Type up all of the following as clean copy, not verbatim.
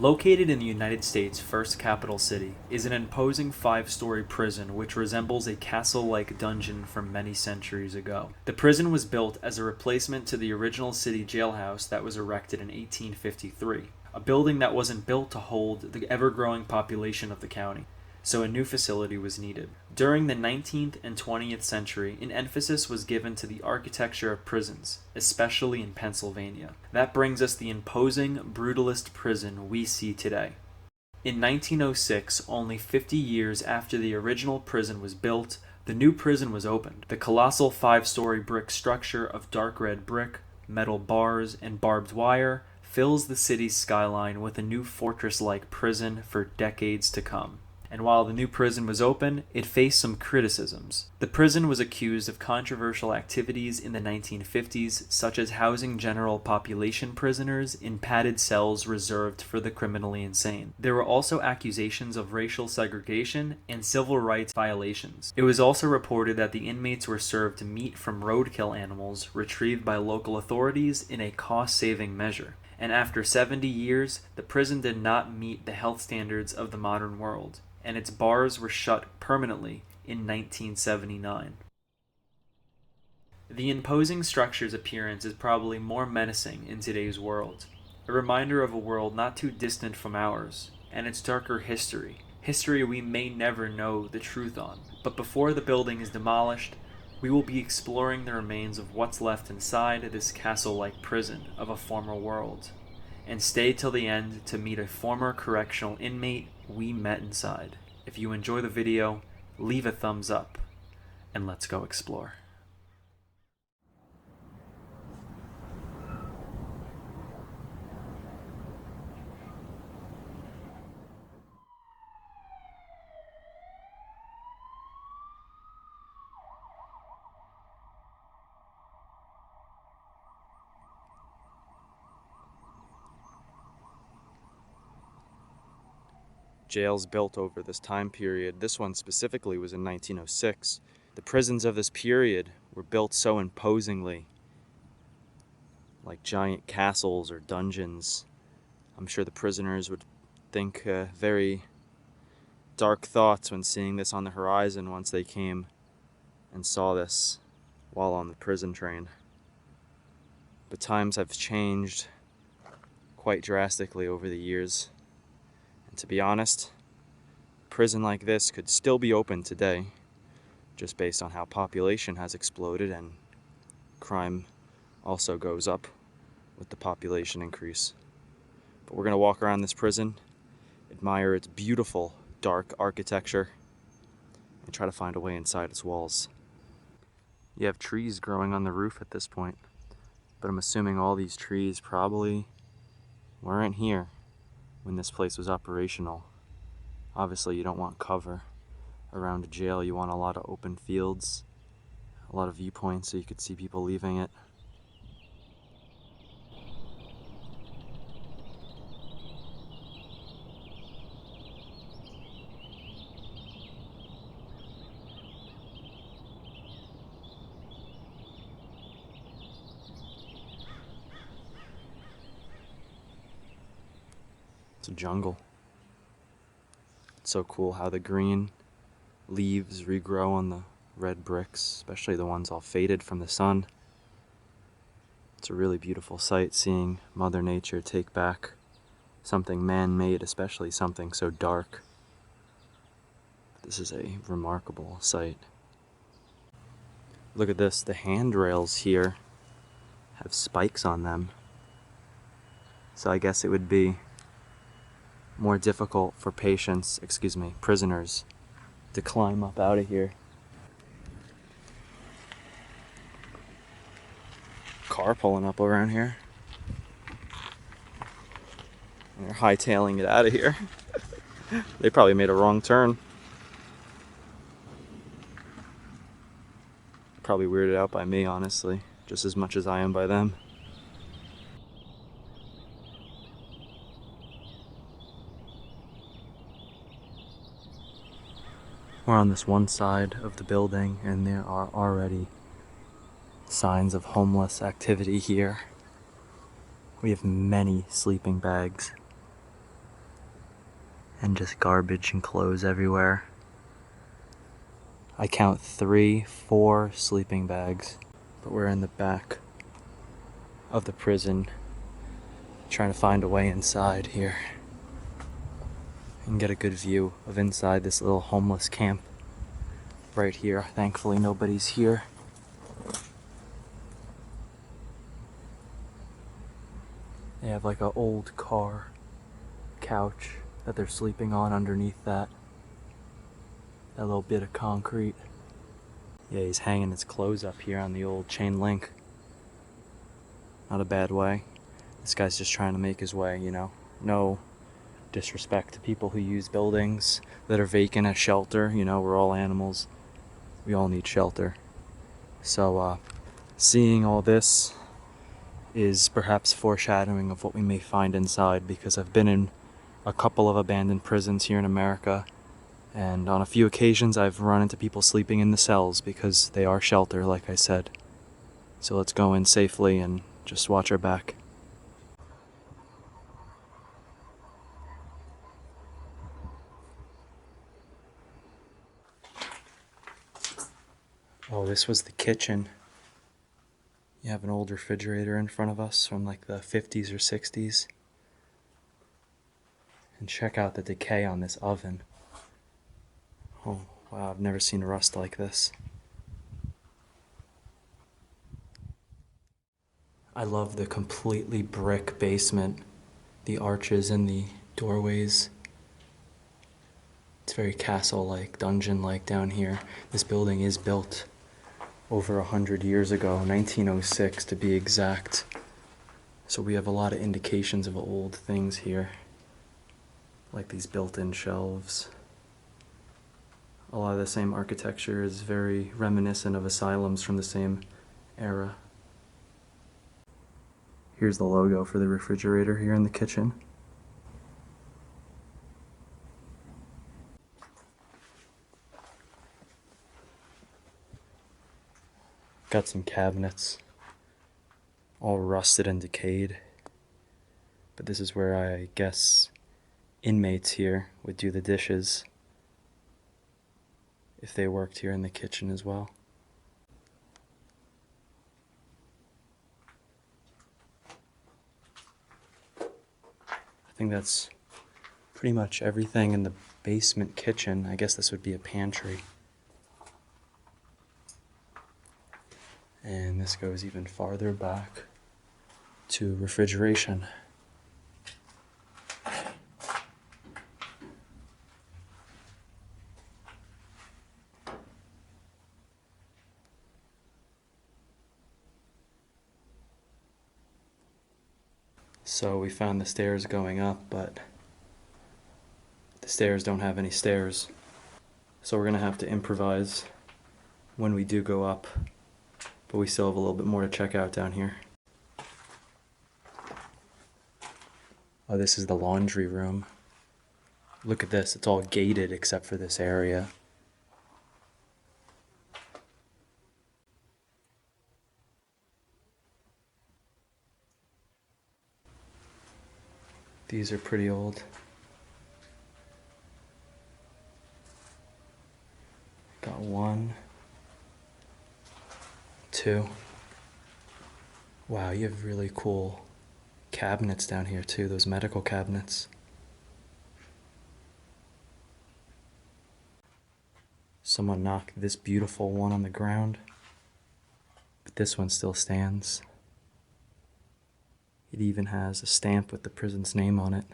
Located in the United States' first capital city is an imposing 5-story prison which resembles a castle-like dungeon from many centuries ago. The prison was built as a replacement to the original city jailhouse that was erected in 1853, a building that wasn't built to hold the ever-growing population of the county, so a new facility was needed. During the 19th and 20th century, an emphasis was given to the architecture of prisons, especially in Pennsylvania. That brings us the imposing, brutalist prison we see today. In 1906, only 50 years after the original prison was built, the new prison was opened. The colossal 5-story brick structure of dark red brick, metal bars, and barbed wire fills the city's skyline with a new fortress-like prison for decades to come. And while the new prison was open, it faced some criticisms. The prison was accused of controversial activities in the 1950s, such as housing general population prisoners in padded cells reserved for the criminally insane. There were also accusations of racial segregation and civil rights violations. It was also reported that the inmates were served meat from roadkill animals retrieved by local authorities in a cost-saving measure. And after 70 years, the prison did not meet the health standards of the modern world, and its bars were shut permanently in 1979. The imposing structure's appearance is probably more menacing in today's world, a reminder of a world not too distant from ours, and its darker history we may never know the truth on. But before the building is demolished, we will be exploring the remains of what's left inside this castle-like prison of a former world, and stay till the end to meet a former correctional inmate we met inside. If you enjoy the video, leave a thumbs up, and let's go explore. Jails built over this time period. This one specifically was in 1906. The prisons of this period were built so imposingly, like giant castles or dungeons. I'm sure the prisoners would think very dark thoughts when seeing this on the horizon once they came and saw this while on the prison train. But times have changed quite drastically over the years. And to be honest, a prison like this could still be open today, just based on how population has exploded and crime also goes up with the population increase. But we're going to walk around this prison, admire its beautiful dark architecture, and try to find a way inside its walls. You have trees growing on the roof at this point, but I'm assuming all these trees probably weren't here when this place was operational. Obviously you don't want cover around a jail. You want a lot of open fields, a lot of viewpoints so you could see people leaving it. It's a jungle. It's so cool how the green leaves regrow on the red bricks, especially the ones all faded from the sun. It's a really beautiful sight seeing Mother Nature take back something man-made, especially something so dark. This is a remarkable sight. Look at this, the handrails here have spikes on them. So I guess it would be more difficult for prisoners to climb up out of here. Car pulling up around here. And they're hightailing it out of here. They probably made a wrong turn. Probably weirded out by me, honestly, just as much as I am by them. We're on this one side of the building, and there are already signs of homeless activity here. We have many sleeping bags. and just garbage and clothes everywhere. I count 3, 4 sleeping bags, but we're in the back of the prison trying to find a way inside here and get a good view of inside this little homeless camp right here. Thankfully nobody's here. They have like an old car couch that they're sleeping on underneath that little bit of concrete. Yeah, he's hanging his clothes up here on the old chain link. Not a bad way. This guy's just trying to make his way, you know. No disrespect to people who use buildings that are vacant as shelter. You know, we're all animals. We all need shelter. So, seeing all this is perhaps foreshadowing of what we may find inside, because I've been in a couple of abandoned prisons here in America, and on a few occasions I've run into people sleeping in the cells because they are shelter, like I said. So let's go in safely and just watch our back. Oh, this was the kitchen. You have an old refrigerator in front of us from like the 50s or 60s. And check out the decay on this oven. Oh, wow, I've never seen rust like this. I love the completely brick basement, the arches and the doorways. It's very castle-like, dungeon-like down here. This building is built over 100 years ago, 1906 to be exact. So we have a lot of indications of old things here, like these built-in shelves. A lot of the same architecture is very reminiscent of asylums from the same era. Here's the logo for the refrigerator here in the kitchen. Got some cabinets, all rusted and decayed. But this is where I guess inmates here would do the dishes if they worked here in the kitchen as well. I think that's pretty much everything in the basement kitchen. I guess this would be a pantry. And this goes even farther back to refrigeration. So we found the stairs going up, but the stairs don't have any stairs. So we're gonna have to improvise when we do go up, but we still have a little bit more to check out down here. Oh, this is the laundry room. Look at this, it's all gated except for this area. These are pretty old. Got 1, 2. Wow, you have really cool cabinets down here too, those medical cabinets. Someone knocked this beautiful one on the ground, but this one still stands. It even has a stamp with the prison's name on it.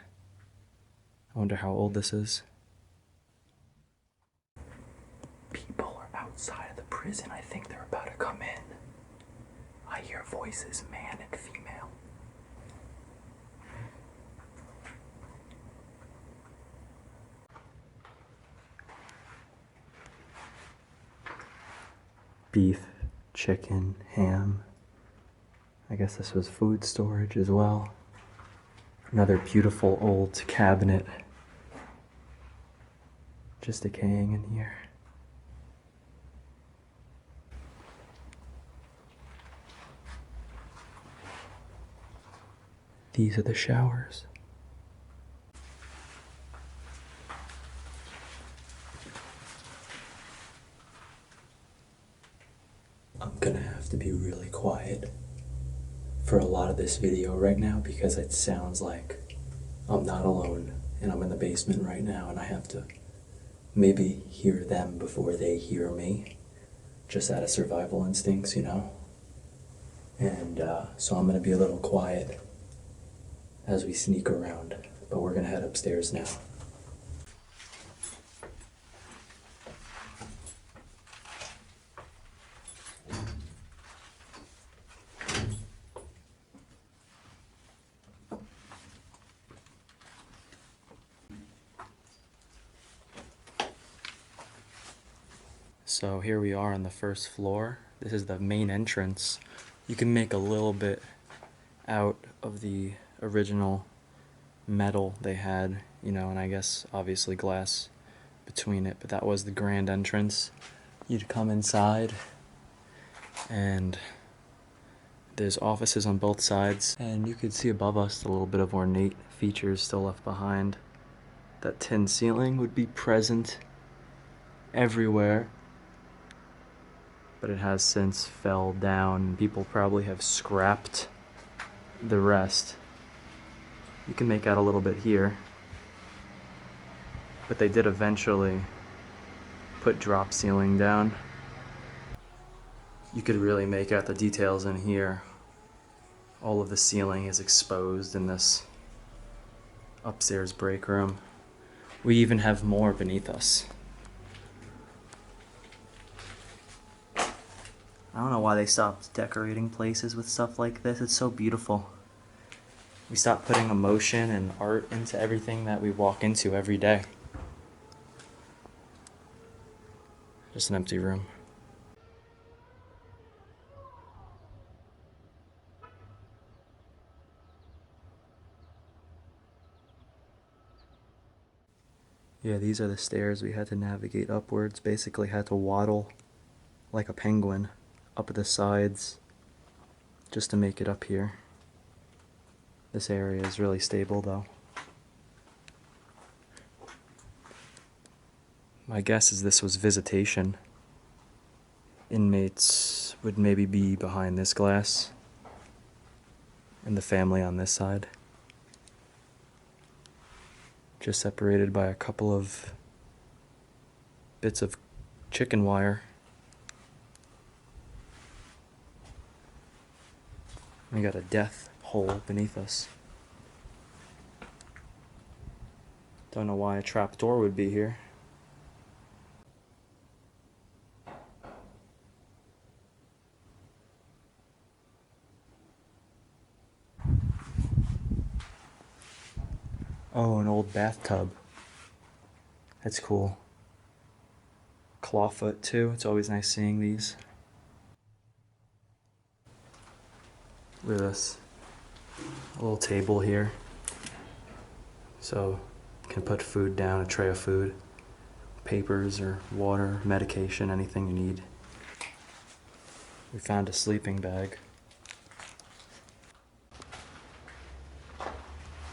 I wonder how old this is. People are outside of the prison. I think they're about to come in. I hear voices, man and female. Beef, chicken, ham. I guess this was food storage as well. Another beautiful old cabinet. Just decaying in here. These are the showers. I'm gonna have to be really quiet for a lot of this video right now because it sounds like I'm not alone and I'm in the basement right now and I have to maybe hear them before they hear me, just out of survival instincts, you know? And so I'm gonna be a little quiet as we sneak around, but we're gonna head upstairs now. So here we are on the first floor. This is the main entrance. You can make a little bit out of the original metal they had, you know, and I guess obviously glass between it, but that was the grand entrance. You'd come inside and there's offices on both sides, and you could see above us a little bit of ornate features still left behind. That tin ceiling would be present everywhere, but it has since fell down. People probably have scrapped the rest. You can make out a little bit here, but they did eventually put drop ceiling down. You could really make out the details in here. All of the ceiling is exposed in this upstairs break room. We even have more beneath us. I don't know why they stopped decorating places with stuff like this. It's so beautiful. We stopped putting emotion and art into everything that we walk into every day. Just an empty room. Yeah, these are the stairs we had to navigate upwards. Basically had to waddle like a penguin up the sides just to make it up here. This area is really stable though. My guess is this was visitation. Inmates would maybe be behind this glass, and the family on this side. Just separated by a couple of bits of chicken wire. We got a death hole beneath us. Don't know why a trap door would be here. Oh, an old bathtub. That's cool. Clawfoot too. It's always nice seeing these. Look at this. A little table here. So you can put food down, a tray of food, papers or water, medication, anything you need. We found a sleeping bag.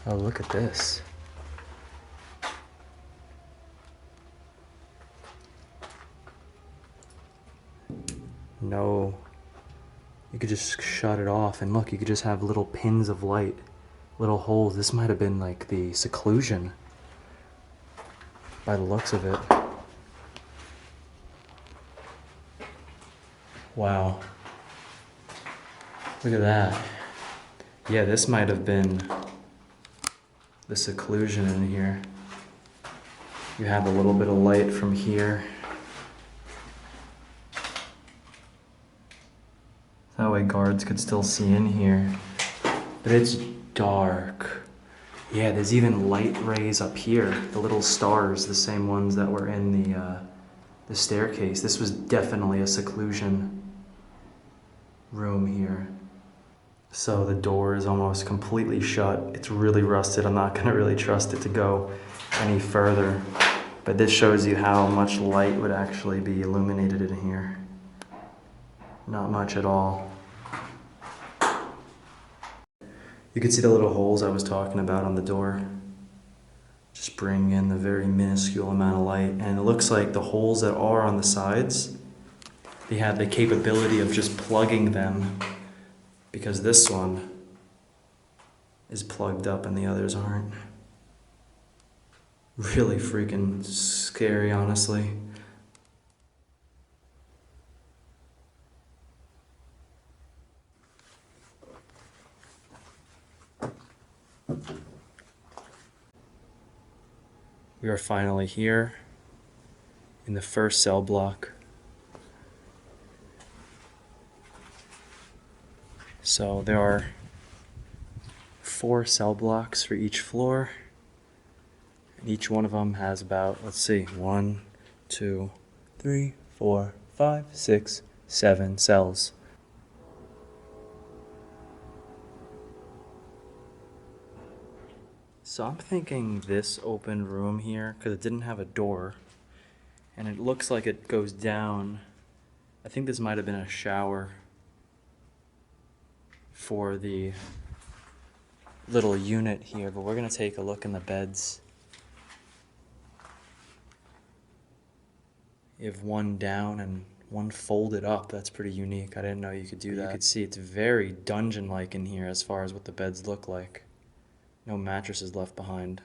Oh, look at this. No. You could just shut it off, and look, you could just have little pins of light, little holes. This might have been like the seclusion by the looks of it. Wow. Look at that. Yeah, this might have been the seclusion in here. You have a little bit of light from here. That way guards could still see in here. But it's dark. Yeah, there's even light rays up here. The little stars, the same ones that were in the staircase. This was definitely a seclusion room here. So the door is almost completely shut. It's really rusted. I'm not gonna really trust it to go any further. But this shows you how much light would actually be illuminated in here. Not much at all. You can see the little holes I was talking about on the door. Just bring in the very minuscule amount of light. And it looks like the holes that are on the sides they had the capability of just plugging them, because this one is plugged up and the others aren't. Really freaking scary, honestly. We are finally here in the first cell block. So there are 4 cell blocks for each floor. And each one of them has about, let's see, 1, 2, 3, 4, 5, 6, 7 cells. So I'm thinking this open room here, because it didn't have a door, and it looks like it goes down. I think this might have been a shower for the little unit here, but we're going to take a look in the beds. You have one down and one folded up. That's pretty unique. I didn't know you could do that. You could see it's very dungeon-like in here as far as what the beds look like. No mattresses left behind.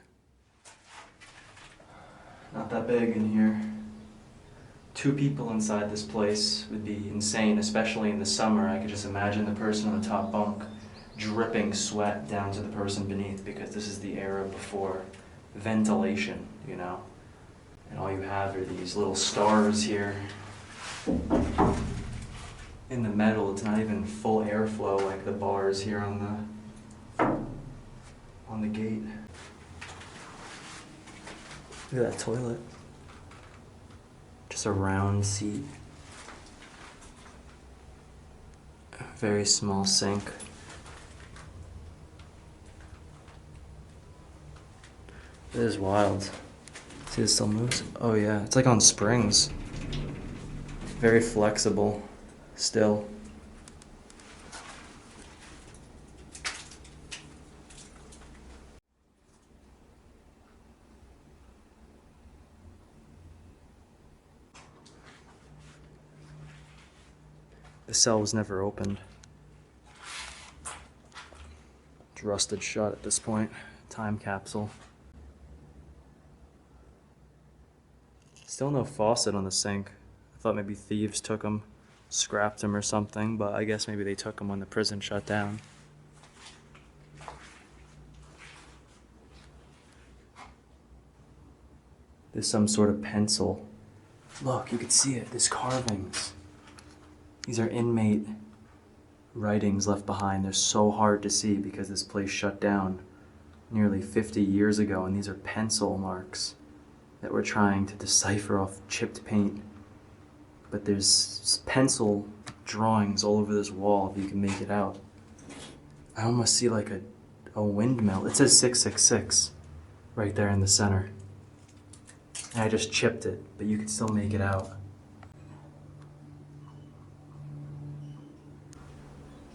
Not that big in here. 2 people inside this place would be insane, especially in the summer. I could just imagine the person on the top bunk dripping sweat down to the person beneath, because this is the era before ventilation, you know? And all you have are these little stars here. In the metal, it's not even full airflow like the bars here on the gate. Look at that toilet. Just a round seat. A very small sink. It is wild. See, it still moves? Oh yeah, it's like on springs. Very flexible, still. The cell was never opened. It's rusted shut at this point. Time capsule. Still no faucet on the sink. I thought maybe thieves took them, scrapped them or something, but I guess maybe they took them when the prison shut down. There's some sort of pencil. Look, you can see it. There's carvings. These are inmate writings left behind. They're so hard to see because this place shut down nearly 50 years ago, and these are pencil marks that we're trying to decipher off chipped paint. But there's pencil drawings all over this wall if you can make it out. I almost see like a windmill. It says 666 right there in the center. And I just chipped it, but you can still make it out.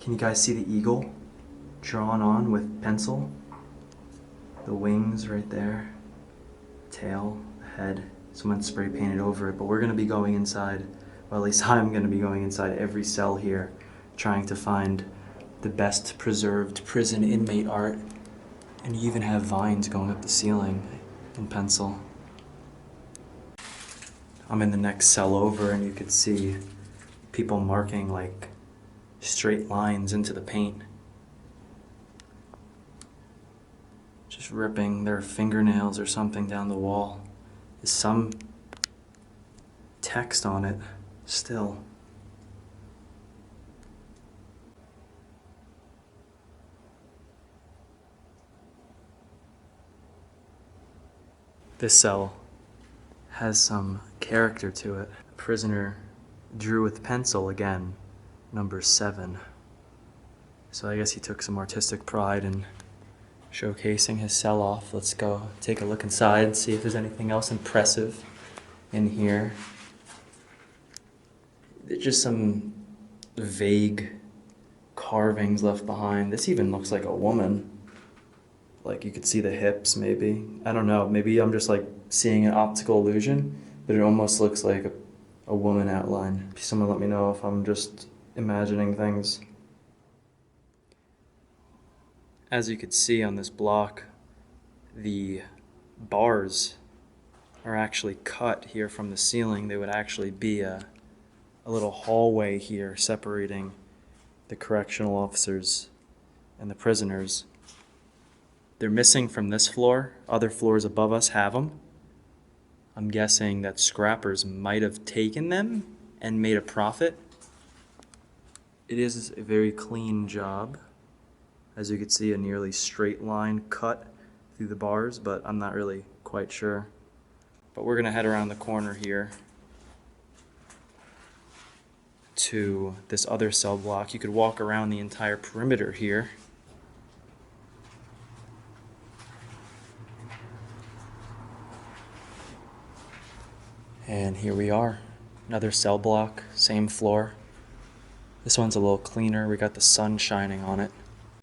Can you guys see the eagle drawn on with pencil? The wings right there, tail, head. Someone spray painted over it, but we're gonna be going inside, well, at least I'm gonna be going inside every cell here, trying to find the best preserved prison inmate art. And you even have vines going up the ceiling in pencil. I'm in the next cell over, and you could see people marking like straight lines into the paint. Just ripping their fingernails or something down the wall. There's some text on it still. This cell has some character to it. The prisoner drew with pencil again, number 7. So I guess he took some artistic pride in showcasing his cell off. Let's go take a look inside and see if there's anything else impressive in here. There's just some vague carvings left behind. This even looks like a woman. Like you could see the hips maybe. I don't know, maybe I'm just like seeing an optical illusion, but it almost looks like a woman outline. Someone let me know if I'm just imagining things. As you could see on this block, the bars are actually cut here from the ceiling. There would actually be a little hallway here separating the correctional officers and the prisoners. They're missing from this floor. Other floors above us have them. I'm guessing that scrappers might have taken them and made a profit. It is a very clean job. As you can see, a nearly straight line cut through the bars, but I'm not really quite sure. But we're gonna head around the corner here to this other cell block. You could walk around the entire perimeter here. And here we are, another cell block, same floor. This one's a little cleaner. We got the sun shining on it.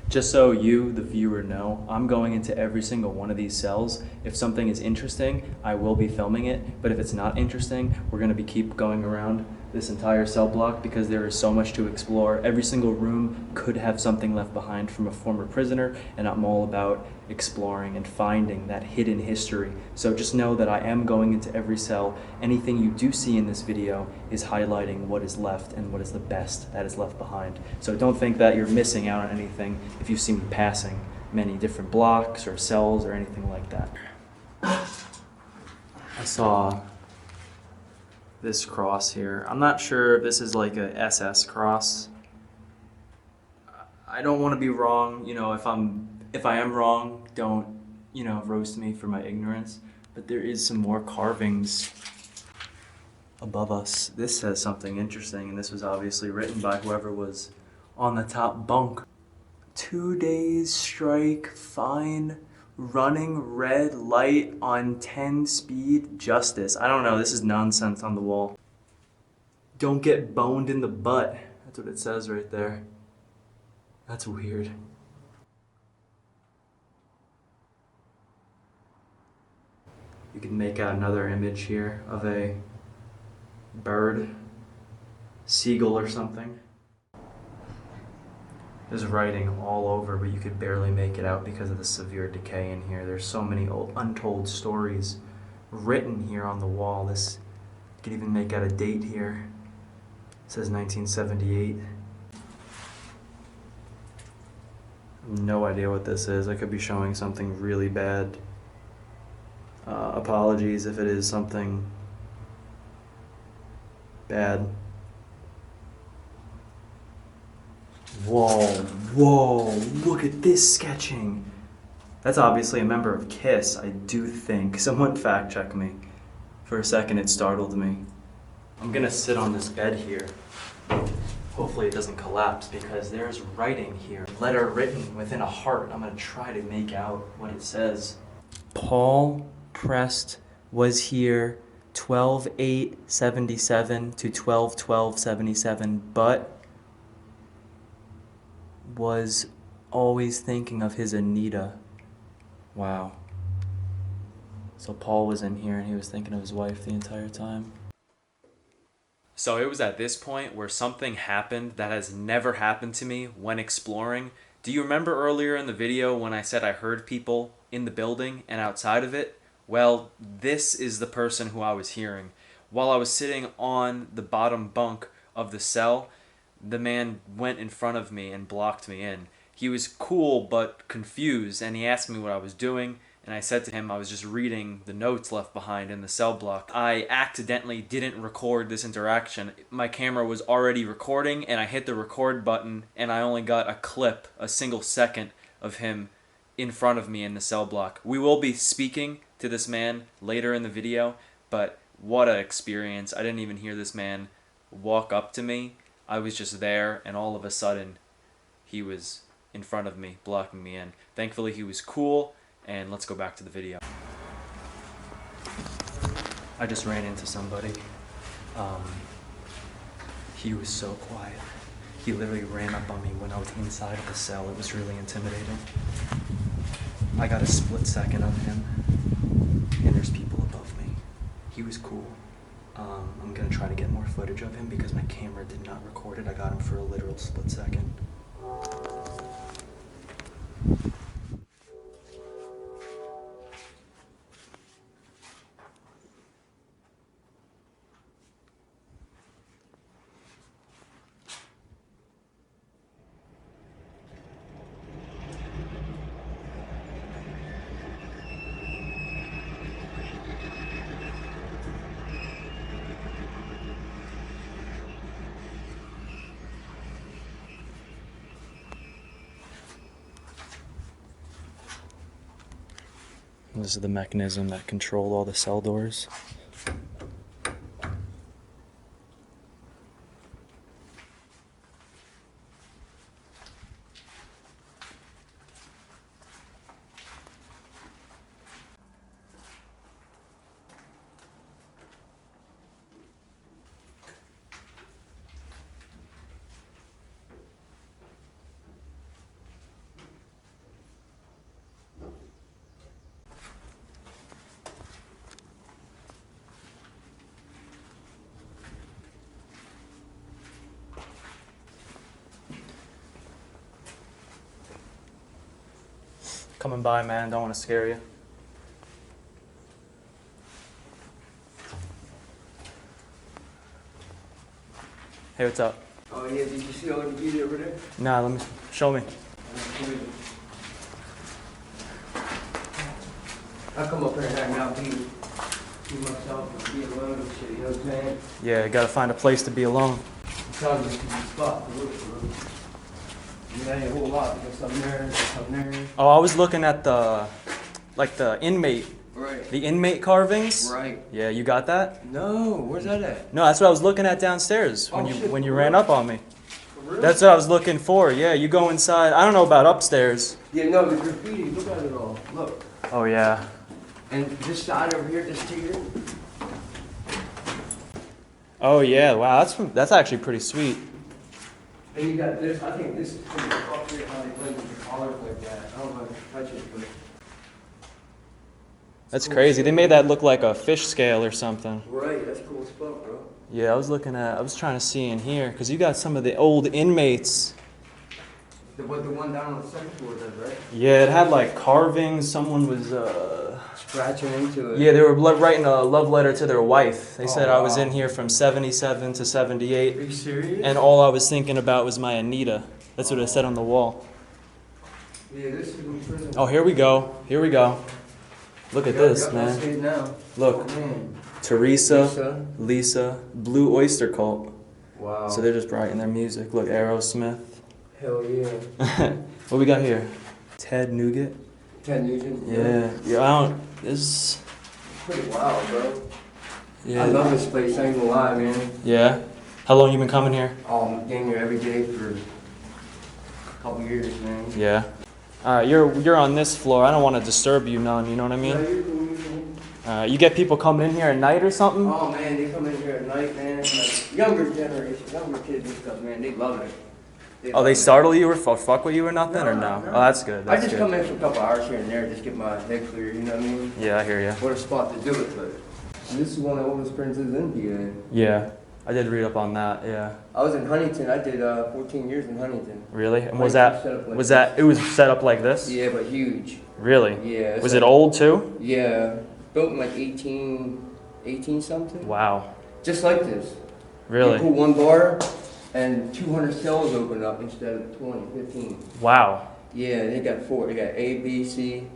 Just so you, the viewer, know, I'm going into every single one of these cells. If something is interesting, I will be filming it. But if it's not interesting, we're going to keep going around this entire cell block because there is so much to explore. Every single room could have something left behind from a former prisoner, and I'm all about exploring and finding that hidden history. So just know that I am going into every cell. Anything you do see in this video is highlighting what is left and what is the best that is left behind. So don't think that you're missing out on anything if you see me passing many different blocks or cells or anything like that. I saw this cross here. I'm not sure if this is like a SS cross. I don't want to be wrong. You know, if I am wrong, don't, roast me for my ignorance. But there is some more carvings above us. This says something interesting, and this was obviously written by whoever was on the top bunk. 2 days strike, fine, running red light on 10 speed, justice. I don't know, this is nonsense on the wall. Don't get boned in the butt. That's what it says right there. That's weird. You can make out another image here of a bird, seagull or something. There's writing all over, but you could barely make it out because of the severe decay in here. There's so many old untold stories written here on the wall. You could even make out a date here. It says 1978. No idea what this is. I could be showing something really bad. Apologies if it is something bad. Whoa, look at this sketching. That's obviously a member of KISS, I do think. Someone fact check me. For a second it startled me. I'm gonna sit on this bed here. Hopefully it doesn't collapse because there's writing here. Letter written within a heart. I'm gonna try to make out what it says. Paul Prest was here 12/8/77 to 12/12/77, but was always thinking of his Anita. Wow. So Paul was in here and he was thinking of his wife the entire time. So it was at this point where something happened that has never happened to me when exploring. Do you remember earlier in the video when I said I heard people in the building and outside of it? Well, this is the person who I was hearing. While I was sitting on the bottom bunk of the cell, the man went in front of me and blocked me in. He was cool but confused, and he asked me what I was doing, and I said to him I was just reading the notes left behind in the cell block. I accidentally didn't record this interaction. My camera was already recording, and I hit the record button, and I only got a clip, a single second of him in front of me in the cell block. We will be speaking to this man later in the video, but what an experience. I didn't even hear this man walk up to me. I was just there, and all of a sudden, he was in front of me, blocking me in. Thankfully, he was cool, and let's go back to the video. I just ran into somebody. He was so quiet. He literally ran up on me when I was inside of the cell. It was really intimidating. I got a split second of him, and there's people above me. He was cool. I'm gonna try to get more footage of him because my camera did not record it. I got him for a literal split second. This is the mechanism that controlled all the cell doors. Coming by, man. Don't want to scare you. Hey, what's up? Oh yeah, did you see all the beauty over there? Nah, let me show me. I come up here and hang out, be myself, and be alone and shit, you know what I'm saying? Yeah, gotta find a place to be alone. Trying to get a spot to look for. There ain't a whole lot, there's some there, some there. Oh, I was looking at the inmate, Right. the inmate carvings. Right. Yeah, you got that? No, where's that at? No, that's what I was looking at downstairs when Oh, you shit, when you for ran real? up on me. For real? That's what I was looking for. Yeah, you go inside. I don't know about upstairs. Yeah, no, the graffiti, look at it all. Look. Oh yeah. And this side over here, this tier. Oh yeah. Wow, that's actually pretty sweet. And you got this, I think this is pretty up here, how they blend with the colors like that. I don't know if I can touch it, but. That's Cool crazy. shit. They made that look like a fish scale or something. Right, that's cool as fuck, bro. Yeah, I was trying to see in here because you got some of the old inmates. The one down on the second floor does, right? Yeah, it had like carvings. Someone was Scratching into it. yeah, they were writing a love letter to their wife. They Oh, said I was wow. in here from 77 to 78 Are you serious? and all I was thinking about was my Anita. That's what it said on the wall. Yeah, this is in prison. Oh, here we go. Here we go. Look at this, I man. see it now. Look. Oh, man. Teresa, Lisa, Blue Oyster Cult. Wow. So they're just writing their music. Look, Aerosmith. Hell yeah. What we got here? Ted Nugent. Ted Nugent. Yeah, I don't. This. Pretty wild, bro. Yeah. I love this place, I ain't gonna lie, man. Yeah. How long you been coming here? I'm getting here every day for a couple years, man. Yeah. All right, you're on this floor. I don't want to disturb you none. You know what I Yeah, mean? you're cool, you're cool. You get people coming in here at night or something? Oh man, they come in here at night, man. Like, younger generation, younger kids and stuff, man. They love it. Oh, they startle you or fuck with you or nothing or no? No. Oh, that's good. I That's just good. come in for a couple hours here and there, just get my head clear. You know what I mean? Yeah, I hear you. What a spot to do it, but and this is one of the oldest prisons in PA. Yeah, I did read up on that. Yeah. I was in Huntington. I did 14 years in Huntington. Really? And was Huntington that set up like was this. that it was set up like this? Yeah, but huge. Really? Yeah. Was it old too? Yeah, built in like 18 something. Wow. Just like this. You Really? put one bar, and 200 cells open up instead of 20, 15. Wow. Yeah, they got 4. They got A, B, C,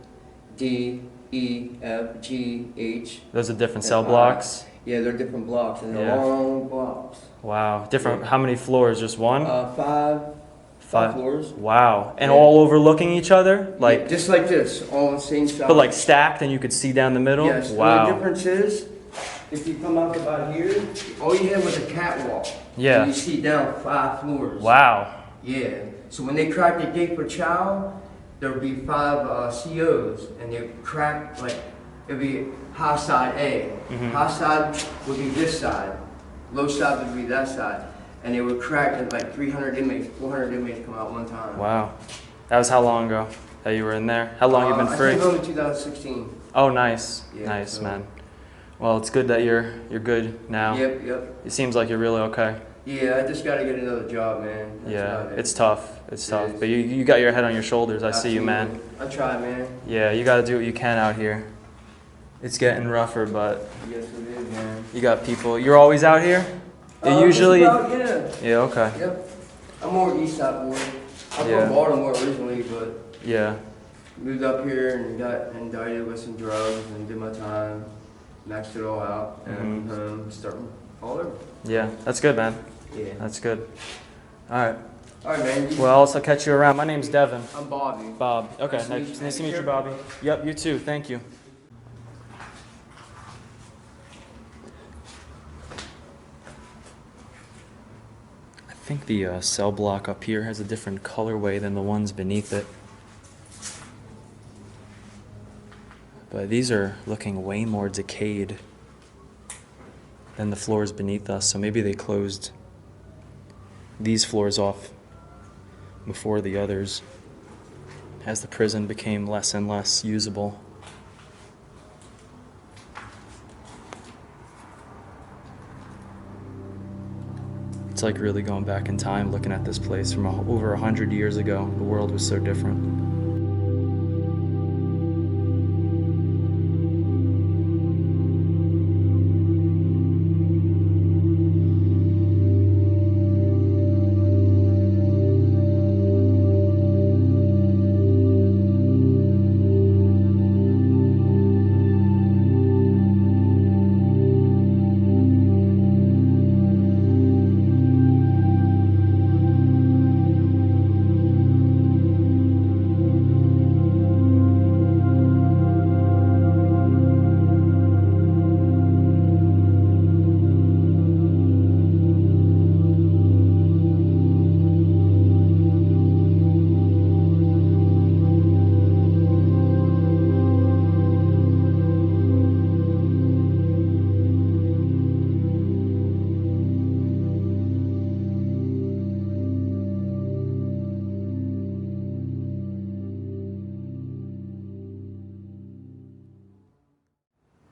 D, E, F, G, H. Those are different and cell I. blocks. Yeah, they're different blocks, and they're Yeah. long blocks. Wow. Different. How many floors? Just one? Five floors. Wow. And Yeah. all overlooking each other? Yeah, Like, just like this, all on the same side. but like stacked and you could see down the middle? Yes. And the Wow. difference is, if you come up about here, all you had was a catwalk. Yeah. And you see down 5 floors. Wow. Yeah. So when they crack the gate for chow, there would be 5 COs, and they would crack like it'd be high side A. Mhm. High side would be this side. Low side would be that side, and they would crack and like 300 inmates, 400 inmates come out one time. Wow. That was how long ago that you were in there? How long you been I free? came home in 2016. Oh, nice. Yeah, Nice, so- man. Well, it's good that you're good now. Yep. It seems like you're really okay. Yeah, I just gotta get another job, man. That's Yeah, about it. it's tough. It's tough. is. But you got your head on your shoulders. I see you, man. Absolutely. I try, man. Yeah, you got to do what you can out here. It's getting rougher, but Yes, it is, man. you got people. You're always out here? You usually. Just about, yeah. Yeah, okay. Yep. I'm more east side boy. I'm Yeah. from Baltimore originally, but Yeah. moved up here and got indicted with some drugs and did my time, maxed it all out, and starting all over. Yeah, that's good, man. Yeah. That's good. All right. All right, man. Well, I'll catch you around. My name's Devin. I'm Bobby. Bob. Okay, Nice nice to meet you, Bobby. Yep, you too. Thank you. I think the cell block up here has a different colorway than the ones beneath it. But these are looking way more decayed than the floors beneath us, so maybe they closed these floors off before the others as the prison became less and less usable. It's like really going back in time looking at this place from over 100 years ago. The world was so different.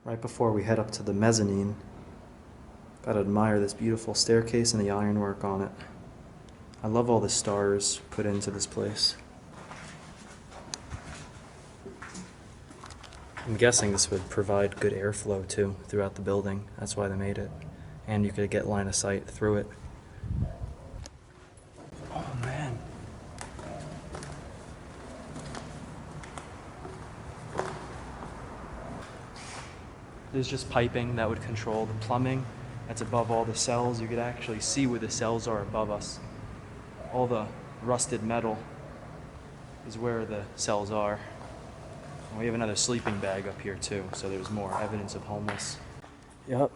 Right before we head up to the mezzanine, gotta admire this beautiful staircase and the ironwork on it. I love all the stars put into this place. I'm guessing this would provide good airflow too throughout the building. That's why they made it. And you could get line of sight through it. Oh man. There's just piping that would control the plumbing that's above all the cells. You could actually see where the cells are above us. All the rusted metal is where the cells are. And we have another sleeping bag up here too, so there's more evidence of homeless. Yep,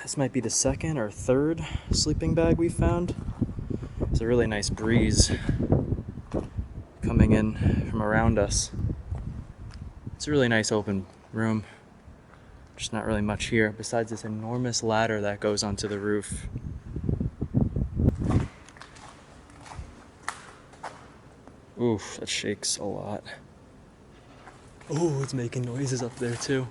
this might be the second or third sleeping bag we found. It's a really nice breeze coming in from around us. It's a really nice open room. Just not really much here besides this enormous ladder that goes onto the roof. Oof, that shakes a lot. Oh, it's making noises up there too.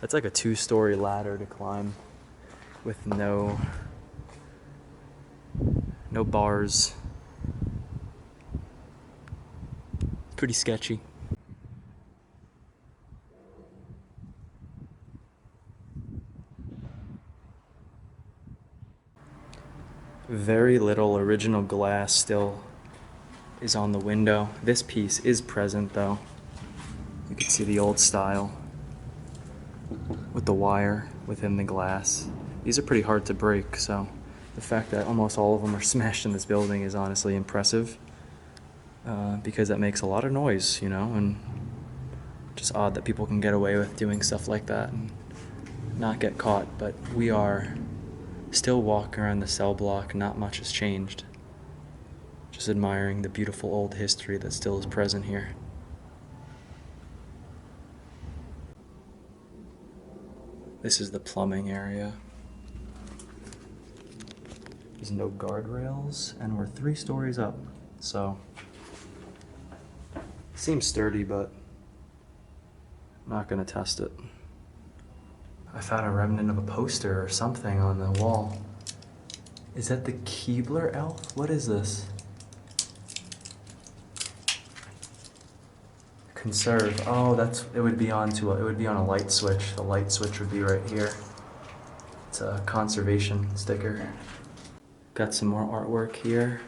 That's like a 2-story ladder to climb with no bars. It's pretty sketchy. Very little original glass still is on the window. This piece is present though. You can see the old style with the wire within the glass. These are pretty hard to break, so the fact that almost all of them are smashed in this building is honestly impressive, because that makes a lot of noise, you know, and just odd that people can get away with doing stuff like that and not get caught. But we are still walking around the cell block. Not much has changed. Just admiring the beautiful old history that still is present here. This is the plumbing area. There's no guardrails, and we're 3 stories up, so seems sturdy, but I'm not gonna test it. I found a remnant of a poster or something on the wall. Is that the Keebler elf? What is this? Conserve. Oh, it would be on a light switch. The light switch would be right here. It's a conservation sticker. Got some more artwork here.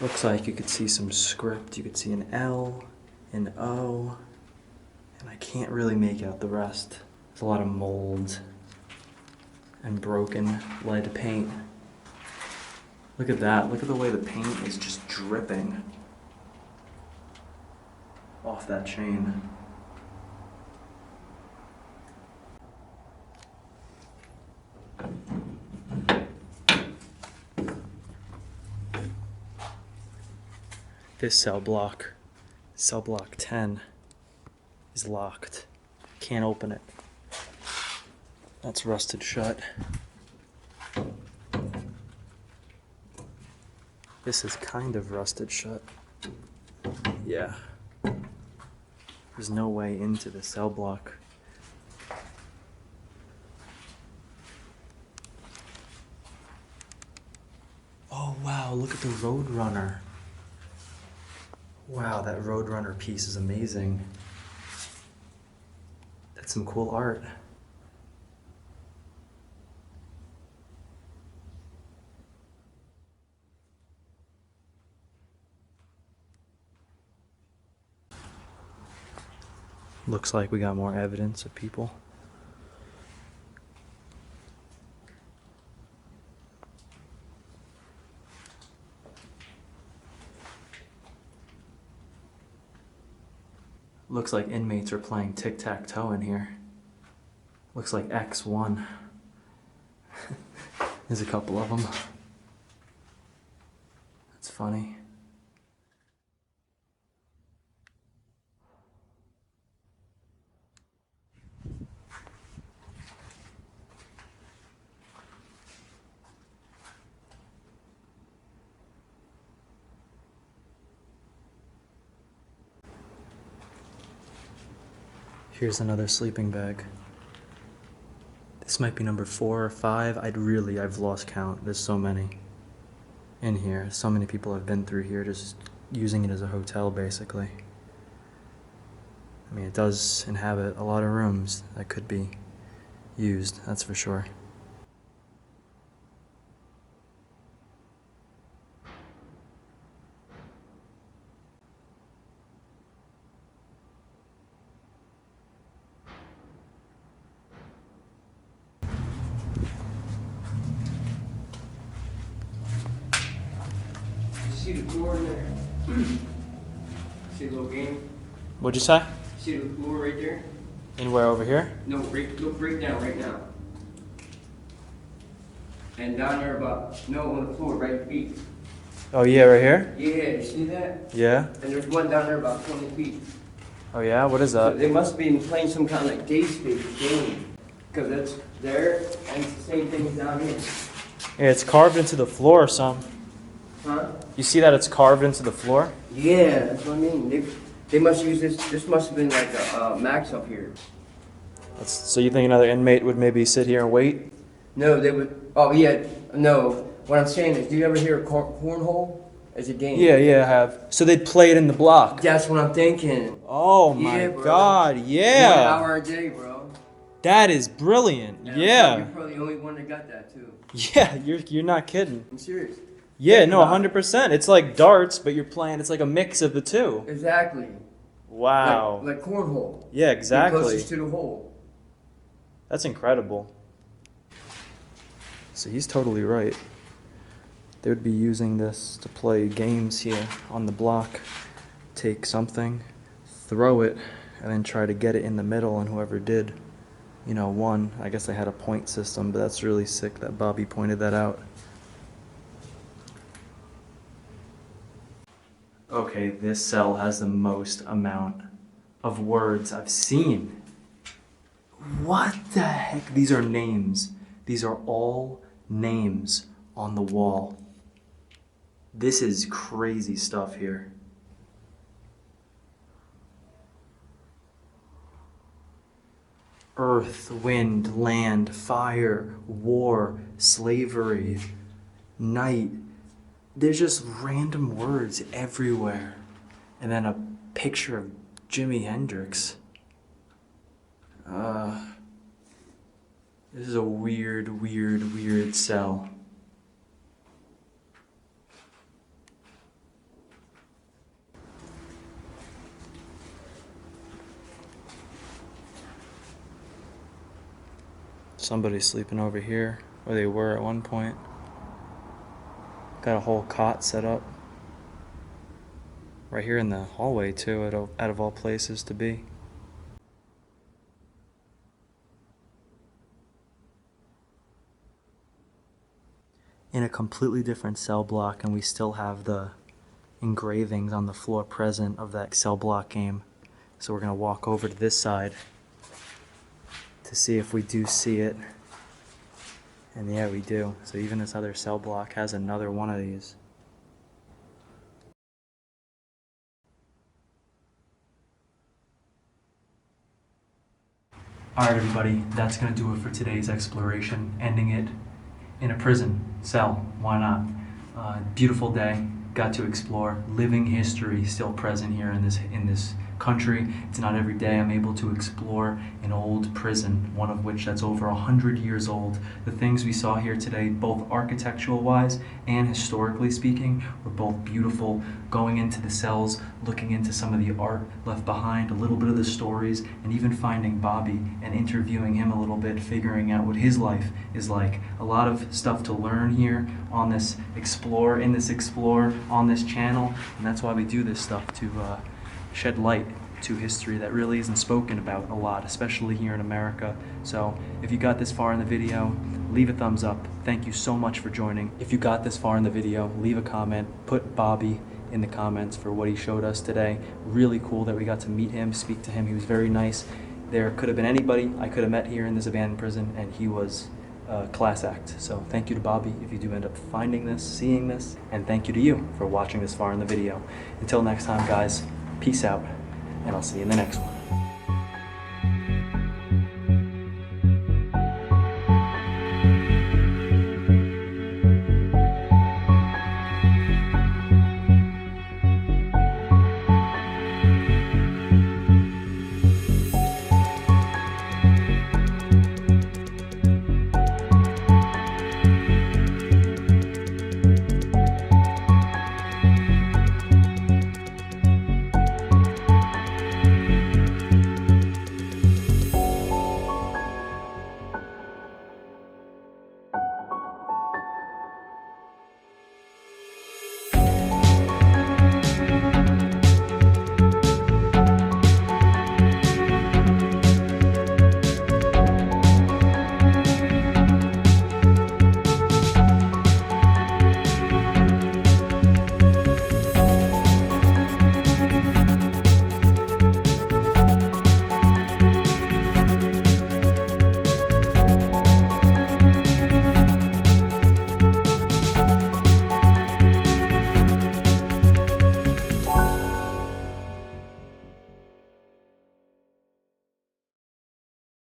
Looks like you could see some script. You could see an L, an O, and I can't really make out the rest. There's a lot of mold and broken lead paint. Look at that. Look at the way the paint is just dripping off that chain. This cell block 10, is locked. Can't open it. That's rusted shut. This is kind of rusted shut. Yeah. There's no way into the cell block. Oh wow, look at the Roadrunner. Wow, that Roadrunner piece is amazing. That's some cool art. Looks like we got more evidence of people. Looks like inmates are playing tic-tac-toe in here. Looks like X1. There's a couple of them. That's funny. Here's another sleeping bag. This might be number 4 or 5. I've lost count. There's so many in here. So many people have been through here just using it as a hotel, basically. I mean, it does inhabit a lot of rooms that could be used, that's for sure. See the floor in there? See the little game? What'd you say? See the floor right there? In where, over here? No, look right down right now. And down there on the floor, right feet. Oh yeah, right here? Yeah, you see that? Yeah. And there's one down there about 20 feet. Oh yeah, what is So that? they must be playing some kind of like day space game. Because that's there, and it's the same thing down here. Yeah, it's carved into the floor or something. Huh? You see that it's carved into the floor? Yeah, that's what I mean. They must use this. This must have been like a max up here. So you think another inmate would maybe sit here and wait? No, they would. Oh yeah, no. What I'm saying is, do you ever hear of cornhole as a game? Yeah, I have. So they'd play it in the block. That's what I'm thinking. Oh my Yeah, bro. God, 1 yeah. hour a day, bro. That is brilliant. And Yeah. You're probably the only one that got that too. Yeah, you're not kidding. I'm serious. Yeah, Think no, about it. 100%. It's like darts, but you're playing, it's like a mix of the two. Exactly. Wow. Like cornhole. Yeah, You're exactly. closest to the hole. That's incredible. So he's totally right. They would be using this to play games here on the block. Take something, throw it, and then try to get it in the middle, and whoever did, won. I guess they had a point system, but that's really sick that Bobby pointed that out. Okay, this cell has the most amount of words I've seen. What the heck? These are names. These are all names on the wall. This is crazy stuff here. earth, wind, land, fire, war, slavery, night. There's just random words everywhere. And then a picture of Jimi Hendrix. This is a weird cell. Somebody's sleeping over here, or they were at one point. Got a whole cot set up. Right here in the hallway too, out of all places to be. In a completely different cell block, and we still have the engravings on the floor present of that cell block game. So we're gonna walk over to this side to see if we do see it. And yeah, we do. So even this other cell block has another one of these. Alright everybody, that's going to do it for today's exploration, ending it in a prison cell. Why not? Beautiful day, got to explore. Living history still present here in this country. It's not every day I'm able to explore an old prison, one of which that's over 100 years old. The things we saw here today, both architectural wise and historically speaking, were both beautiful. Going into the cells, looking into some of the art left behind, a little bit of the stories, and even finding Bobby and interviewing him a little bit, figuring out what his life is like. A lot of stuff to learn here on this Explore, on this channel, and that's why we do this stuff, to shed light to history that really isn't spoken about a lot, especially here in America. So if you got this far in the video, leave a thumbs up. Thank you so much for joining. If you got this far in the video, leave a comment, put Bobby in the comments for what he showed us today. Really cool that we got to meet him, speak to him. He was very nice. There could have been anybody I could have met here in this abandoned prison, and he was a class act. So thank you to Bobby if you do end up finding this, seeing this, and thank you to you for watching this far in the video. Until next time, guys, peace out, and I'll see you in the next one.